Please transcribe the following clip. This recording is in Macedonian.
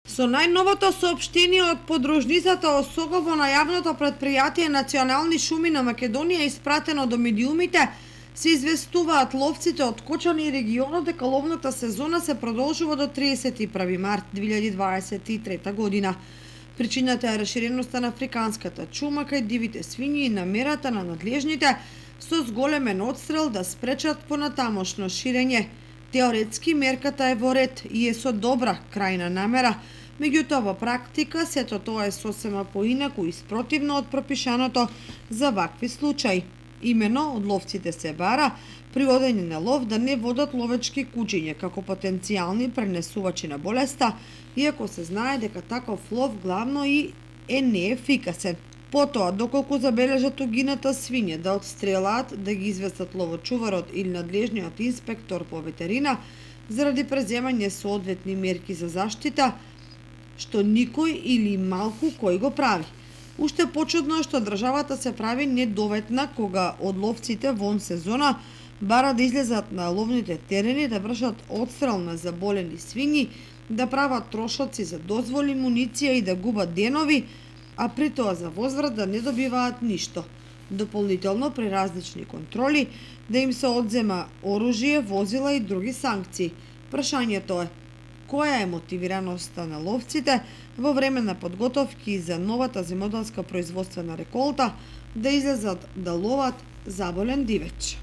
Со најновото соопштение од подружницата Осогово на јавното претпријатие Национални шуми на Македонија испратено до медиумите, се известуваат ловците од Кочани и регионот дека ловната сезона се продолжува до 31 март 2023 година. Причината е расширеноста на африканската чума кај дивите свињи и намерата на надлежните со зголемен одстрел да спречат понатамошно ширење. Теоретски мерката е во ред и е со добра крајна намера, меѓутоа во практика сето тоа е сосема поинаку и спротивно од пропишаното за вакви случаи. Имено од ловците се бара при одење на лов да не водат ловечки кучиња како потенцијални пренесувачи на болеста, иако се знае дека таков лов главно и е неефикасен. Потоа, доколку забележат угината свиња, да отстрелаат, да ги известат ловочуварот или надлежниот инспектор по ветерина заради преземање соодветни мерки за заштита, што никој или малку кој го прави. Уште почудно е што државата се прави недоветна кога од ловците вон сезона бара да излезат на ловните терени, да вршат одстрел на заболени свињи, да прават трошоци за дозволи, муниција и да губат денови, а при тоа за возврат да не добиваат ништо. Дополнително при различни контроли да им се одзема оружје, возила и други санкции. Прашањето е: која е мотивираноста на ловците во време на подготовки за новата земјоделска производствена реколта да излезат да ловат заболен дивеч?